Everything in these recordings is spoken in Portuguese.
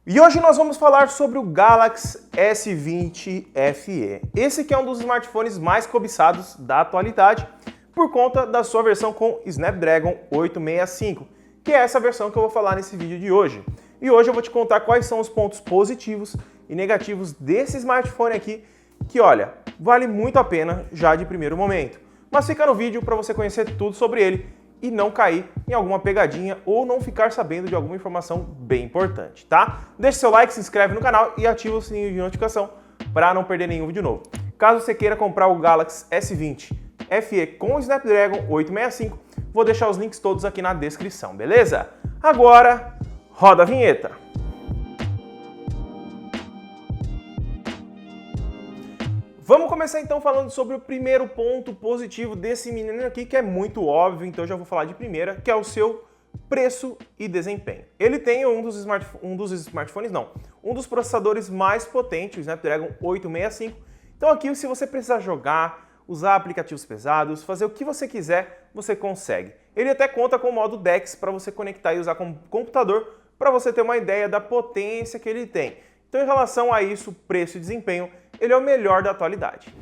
E hoje nós vamos falar sobre o Galaxy S20 FE. Esse que é um dos smartphones mais cobiçados da atualidade por conta da sua versão com Snapdragon 865, que é essa versão que eu vou falar nesse vídeo de hoje. E hoje eu vou te contar quais são os pontos positivos e negativos desse smartphone aqui, que olha, vale muito a pena já de primeiro momento. Mas fica no vídeo para você conhecer tudo sobre ele e não cair em alguma pegadinha ou não ficar sabendo de alguma informação bem importante, tá? Deixe seu like, se inscreve no canal e ativa o sininho de notificação para não perder nenhum vídeo novo. Caso você queira comprar o Galaxy S20 FE com o Snapdragon 865, vou deixar os links todos aqui na descrição, beleza? Agora, roda a vinheta! Vamos começar então falando sobre o primeiro ponto positivo desse menino aqui, que é muito óbvio, então eu já vou falar de primeira, que é o seu preço e desempenho. Ele tem um dos processadores mais potentes, o Snapdragon 865. Então aqui, se você precisar jogar, usar aplicativos pesados, fazer o que você quiser, você consegue. Ele até conta com o modo DeX para você conectar e usar como computador, para você ter uma ideia da potência que ele tem. Então, em relação a isso, preço e desempenho, ele é o melhor da atualidade.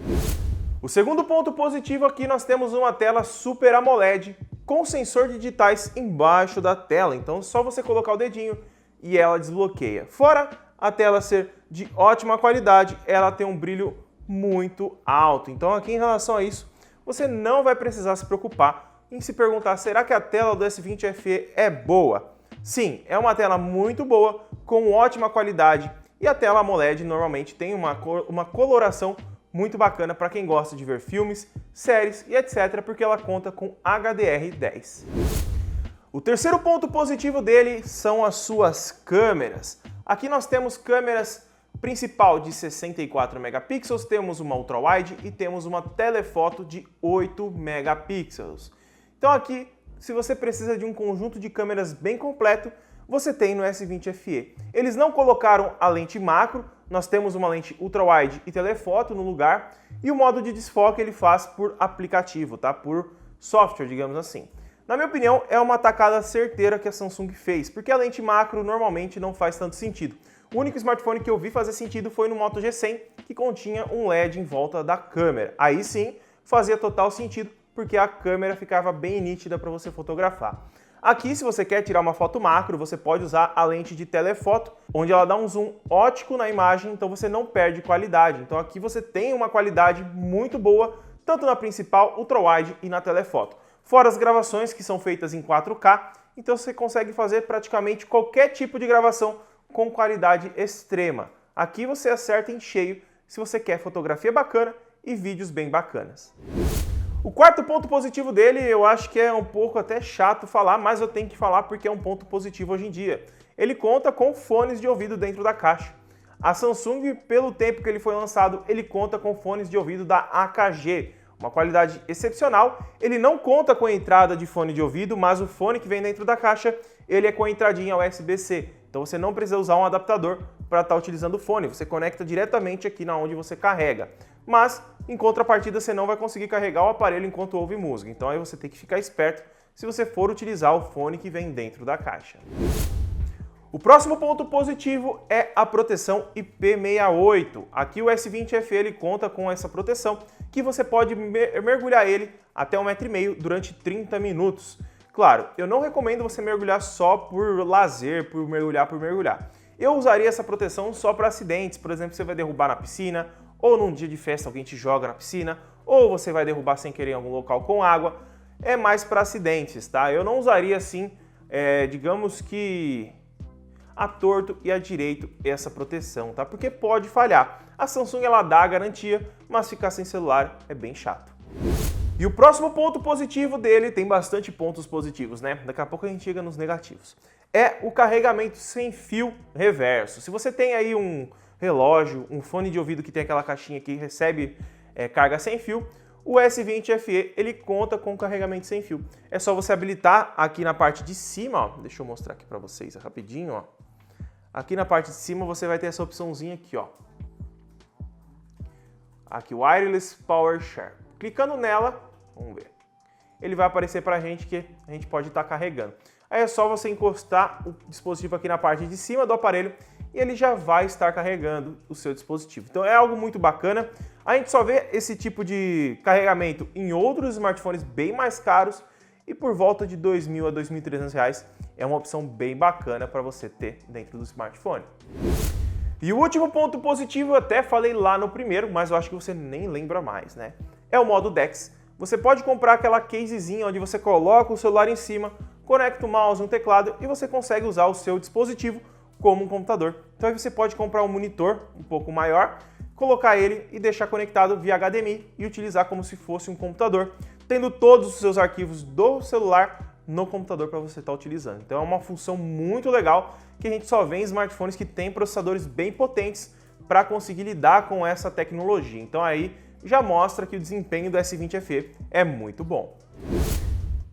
O segundo ponto positivo aqui, nós temos uma tela Super AMOLED com sensor de digitais embaixo da tela. Então, só você colocar o dedinho e ela desbloqueia. Fora a tela ser de ótima qualidade, ela tem um brilho muito alto. Então, aqui em relação a isso, você não vai precisar se preocupar em se perguntar, será que a tela do S20 FE é boa? Sim, é uma tela muito boa, com ótima qualidade. E a tela AMOLED normalmente tem uma coloração muito bacana para quem gosta de ver filmes, séries e etc, porque ela conta com HDR10. O terceiro ponto positivo dele são as suas câmeras. Aqui nós temos câmeras principal de 64 megapixels, temos uma ultra-wide e temos uma telefoto de 8 megapixels. Então aqui, se você precisa de um conjunto de câmeras bem completo, você tem no S20 FE. Eles não colocaram a lente macro, nós temos uma lente ultra-wide e telefoto no lugar, e o modo de desfoque ele faz por aplicativo, tá? Por software, digamos assim. Na minha opinião, é uma tacada certeira que a Samsung fez, porque a lente macro normalmente não faz tanto sentido. O único smartphone que eu vi fazer sentido foi no Moto G100, que continha um LED em volta da câmera. Aí sim, fazia total sentido, porque a câmera ficava bem nítida para você fotografar. Aqui, se você quer tirar uma foto macro, você pode usar a lente de telefoto, onde ela dá um zoom ótico na imagem, então você não perde qualidade. Então aqui você tem uma qualidade muito boa, tanto na principal, ultra-wide e na telefoto. Fora as gravações que são feitas em 4K, então você consegue fazer praticamente qualquer tipo de gravação com qualidade extrema. Aqui você acerta em cheio se você quer fotografia bacana e vídeos bem bacanas. O quarto ponto positivo dele, eu acho que é um pouco até chato falar, mas eu tenho que falar porque é um ponto positivo hoje em dia. Ele conta com fones de ouvido dentro da caixa. A Samsung, pelo tempo que ele foi lançado, ele conta com fones de ouvido da AKG, uma qualidade excepcional. Ele não conta com a entrada de fone de ouvido, mas o fone que vem dentro da caixa, ele é com a entradinha USB-C. Então você não precisa usar um adaptador para estar utilizando o fone, você conecta diretamente aqui na onde você carrega. Mas, em contrapartida, você não vai conseguir carregar o aparelho enquanto ouve música. Então aí você tem que ficar esperto se você for utilizar o fone que vem dentro da caixa. O próximo ponto positivo é a proteção IP68. Aqui o S20 FE ele conta com essa proteção que você pode mergulhar ele até 1,5 m durante 30 minutos. Claro, eu não recomendo você mergulhar só por lazer, por mergulhar. Eu usaria essa proteção só para acidentes, por exemplo, você vai derrubar na piscina, ou num dia de festa alguém te joga na piscina, ou você vai derrubar sem querer em algum local com água, é mais para acidentes, tá? Eu não usaria assim, digamos que a torto e a direito essa proteção, tá? Porque pode falhar. A Samsung ela dá a garantia, mas ficar sem celular é bem chato. E o próximo ponto positivo dele, tem bastante pontos positivos, né? Daqui a pouco a gente chega nos negativos. É o carregamento sem fio reverso. Se você tem aí um relógio, um fone de ouvido que tem aquela caixinha que recebe carga sem fio, o S20 FE ele conta com carregamento sem fio. É só você habilitar aqui na parte de cima, ó, deixa eu mostrar aqui para vocês rapidinho, ó. Aqui na parte de cima você vai ter essa opçãozinha aqui, ó. Aqui, Wireless Power Share. Clicando nela, vamos ver. Ele vai aparecer para a gente que a gente pode estar carregando. Aí é só você encostar o dispositivo aqui na parte de cima do aparelho e ele já vai estar carregando o seu dispositivo. Então é algo muito bacana. A gente só vê esse tipo de carregamento em outros smartphones bem mais caros e por volta de R$ 2.000 a R$ 2.300 é uma opção bem bacana para você ter dentro do smartphone. E o último ponto positivo eu até falei lá no primeiro, mas eu acho que você nem lembra mais, né? É o modo DeX. Você pode comprar aquela casezinha onde você coloca o celular em cima, conecta o mouse, um teclado e você consegue usar o seu dispositivo como um computador. Então aí você pode comprar um monitor um pouco maior, colocar ele e deixar conectado via HDMI e utilizar como se fosse um computador, tendo todos os seus arquivos do celular no computador para você estar utilizando. Então é uma função muito legal que a gente só vê em smartphones que têm processadores bem potentes para conseguir lidar com essa tecnologia. Então aí já mostra que o desempenho do S20 FE é muito bom.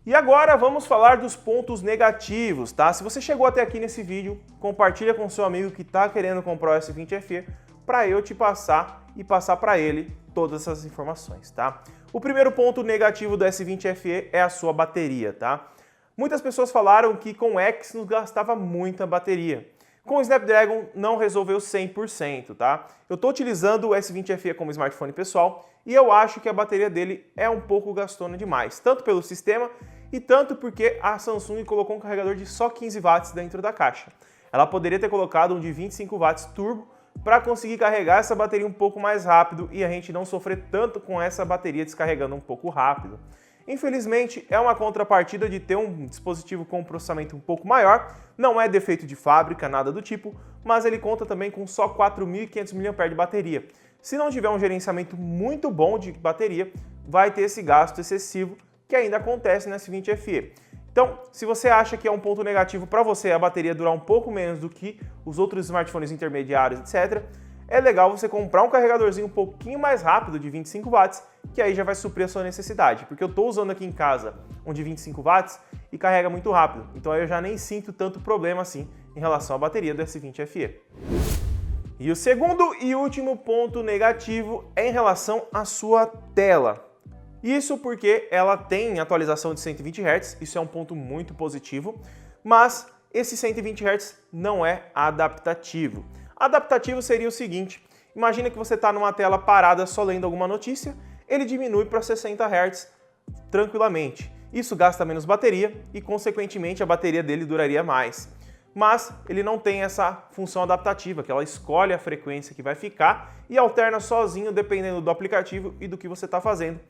E agora vamos falar dos pontos negativos, tá? Se você chegou até aqui nesse vídeo, compartilha com seu amigo que está querendo comprar o S20 FE para eu te passar e passar para ele todas essas informações, tá? O primeiro ponto negativo do S20 FE é a sua bateria, tá? Muitas pessoas falaram que com o Exynos gastava muita bateria. Com o Snapdragon não resolveu 100%, tá? Eu estou utilizando o S20 FE como smartphone pessoal e eu acho que a bateria dele é um pouco gastona demais, tanto pelo sistema e tanto porque a Samsung colocou um carregador de só 15 watts dentro da caixa. Ela poderia ter colocado um de 25 watts turbo para conseguir carregar essa bateria um pouco mais rápido e a gente não sofrer tanto com essa bateria descarregando um pouco rápido. Infelizmente, é uma contrapartida de ter um dispositivo com um processamento um pouco maior, não é defeito de fábrica, nada do tipo, mas ele conta também com só 4.500 mAh de bateria. Se não tiver um gerenciamento muito bom de bateria, vai ter esse gasto excessivo que ainda acontece no S20 FE. Então, se você acha que é um ponto negativo para você a bateria durar um pouco menos do que os outros smartphones intermediários, etc., é legal você comprar um carregadorzinho um pouquinho mais rápido de 25 watts, que aí já vai suprir a sua necessidade, porque eu estou usando aqui em casa um de 25 watts e carrega muito rápido, então aí eu já nem sinto tanto problema assim em relação à bateria do S20 FE. E o segundo e último ponto negativo é em relação à sua tela. Isso porque ela tem atualização de 120 Hz, isso é um ponto muito positivo, mas esse 120 Hz não é adaptativo. Adaptativo seria o seguinte, imagina que você está numa tela parada só lendo alguma notícia, ele diminui para 60 Hz tranquilamente. Isso gasta menos bateria e, consequentemente, a bateria dele duraria mais. Mas ele não tem essa função adaptativa, que ela escolhe a frequência que vai ficar e alterna sozinho dependendo do aplicativo e do que você está fazendo.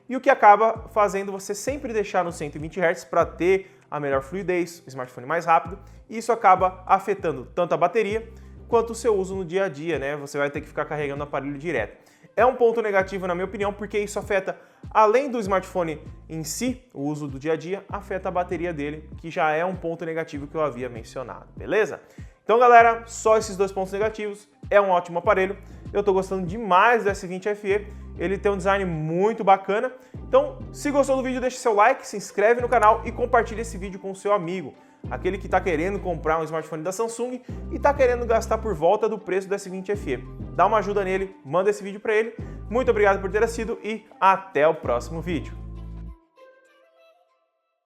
E o que acaba fazendo você sempre deixar no 120 Hz para ter a melhor fluidez, o smartphone mais rápido, e isso acaba afetando tanto a bateria quanto o seu uso no dia a dia, né? Você vai ter que ficar carregando o aparelho direto. É um ponto negativo na minha opinião, porque isso afeta, além do smartphone em si, o uso do dia a dia, afeta a bateria dele, que já é um ponto negativo que eu havia mencionado, beleza? Então galera, só esses dois pontos negativos, é um ótimo aparelho, eu tô gostando demais do S20 FE, ele tem um design muito bacana, então se gostou do vídeo deixa seu like, se inscreve no canal e compartilha esse vídeo com o seu amigo, aquele que está querendo comprar um smartphone da Samsung e está querendo gastar por volta do preço do S20 FE. Dá uma ajuda nele, manda esse vídeo para ele. Muito obrigado por ter assistido e até o próximo vídeo.